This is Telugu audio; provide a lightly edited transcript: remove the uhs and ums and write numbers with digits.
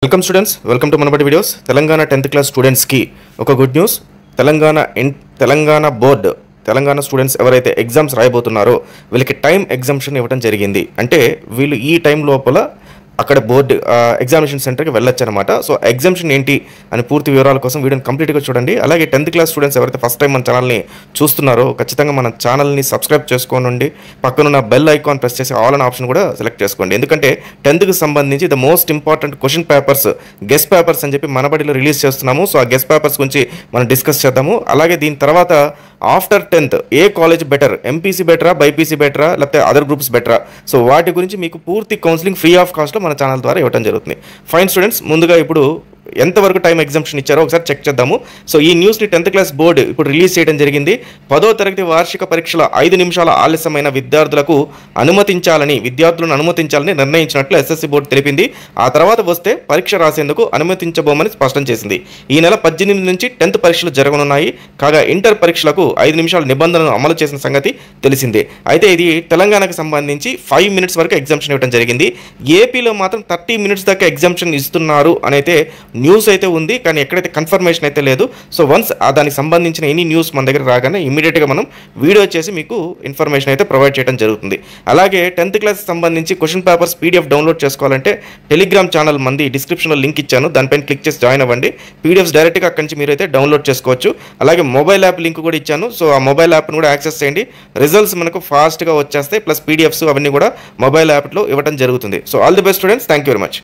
Welcome students, welcome to Manabadi videos. Telangana 10th class స్టూడెంట్స్కి ఒక good news. Telangana board Telangana students ఎవరైతే ఎగ్జామ్స్ రాయబోతున్నారో వీళ్ళకి టైం ఎగ్జామ్షన్ ఇవ్వడం జరిగింది. అంటే వీళ్ళు ఈ టైం లోపల అక్కడ బోర్డు ఎగ్జామినేషన్ సెంటర్కి వెళ్ళొచ్చు అనమాట. సో ఎగ్జామినేషన్ ఏంటి అని పూర్తి వివరాల కోసం వీడియోని కంప్లీట్గా చూడండి. అలాగే 10th క్లాస్ స్టూడెంట్స్ ఎవరైతే ఫస్ట్ టైం మన ఛానల్ని చూస్తున్నారో ఖచ్చితంగా మన ఛానల్ని సబ్స్క్రైబ్ చేసుకోండి. పక్కనున్న బెల్ ఐకాన్ ప్రెస్ చేసి ఆల్ అనే ఆప్షన్ కూడా సెలెక్ట్ చేసుకోండి. ఎందుకంటే 10th సంబంధించి the most important question papers, guest papers అని చెప్పి మనబడిలో రిలీజ్ చేస్తున్నాము. సో ఆ గెస్ట్ పేపర్స్ గురించి మనం డిస్కస్ చేద్దాము. అలాగే దీని తర్వాత ఆఫ్టర్ 10th ఏ కాలేజ్ బెటర్, ఎంపీసీ బెటరా, బైపీసీ బెటరా, లేకపోతే అదర్ గ్రూప్స్ బెటరా, సో వాటి గురించి మీకు పూర్తి కౌన్సిలింగ్ ఫ్రీ ఆఫ్ కాస్ట్లో మన ఛానల్ ద్వారా ఇవ్వడం జరుగుతుంది. ఫైన్ స్టూడెంట్స్, ముందుగా ఇప్పుడు ఎంతవరకు టైం ఎగ్జామ్షన్ ఇచ్చారో ఒకసారి చెక్ చేద్దాము. సో ఈ న్యూస్ని 10th క్లాస్ బోర్డు ఇప్పుడు రిలీజ్ చేయడం జరిగింది. 10వ తరగతి వార్షిక పరీక్షల 5 నిమిషాల ఆలస్యమైన విద్యార్థులను అనుమతించాలని నిర్ణయించినట్లు ఎస్ఎస్సి బోర్డు తెలిపింది. ఆ తర్వాత వస్తే పరీక్ష రాసేందుకు అనుమతించబోమని స్పష్టం చేసింది. ఈ నెల 18 నుంచి 10th పరీక్షలు జరగనున్నాయి. కాగా ఇంటర్ పరీక్షలకు 5 నిమిషాల నిబంధనను అమలు చేసిన సంగతి తెలిసిందే. అయితే ఇది తెలంగాణకు సంబంధించి 5 minutes వరకు ఎగ్జామ్షన్ ఇవ్వడం జరిగింది. ఏపీలో మాత్రం 30 minutes దాకా ఎగ్జామ్షన్ ఇస్తున్నారు అనైతే న్యూస్ అయితే ఉంది, కానీ ఎక్కడైతే కన్ఫర్మేషన్ అయితే లేదు. సో వన్స్ దానికి సంబంధించిన ఎనీ న్యూస్ మన దగ్గర రాగానే ఇమీడియట్గా మనం వీడియో చేసి మీకు ఇన్ఫర్మేషన్ అయితే ప్రొవైడ్ చేయడం జరుగుతుంది. అలాగే 10th క్లాస్ సంబంధించి క్వశ్చన్ పేపర్స్ పీడిఎఫ్ డౌన్లోడ్ చేసుకోవాలంటే టెలిగ్రామ్ ఛానల్ మంది డిస్క్రిప్షన్లో లింక్ ఇచ్చాను, దానిపైన క్లిక్ చేసి జాయిన్ అవ్వండి. పీడిఎఫ్స్ డైరెక్ట్గా అక్కడి నుంచి మీరైతే డౌన్లోడ్ చేసుకోవచ్చు. అలాగే మొబైల్ యాప్ లింక్ కూడా ఇచ్చాను. సో ఆ మొబైల్ యాప్ను కూడా యాక్సెస్ చేయండి. రిజల్ట్స్ మనకు ఫాస్ట్గా వచ్చేస్తాయి, ప్లస్ పీడిఎఫ్స్ అవన్నీ కూడా మొబైల్ యాప్లో ఇవ్వడం జరుగుతుంది. So all the best students, thank you very much.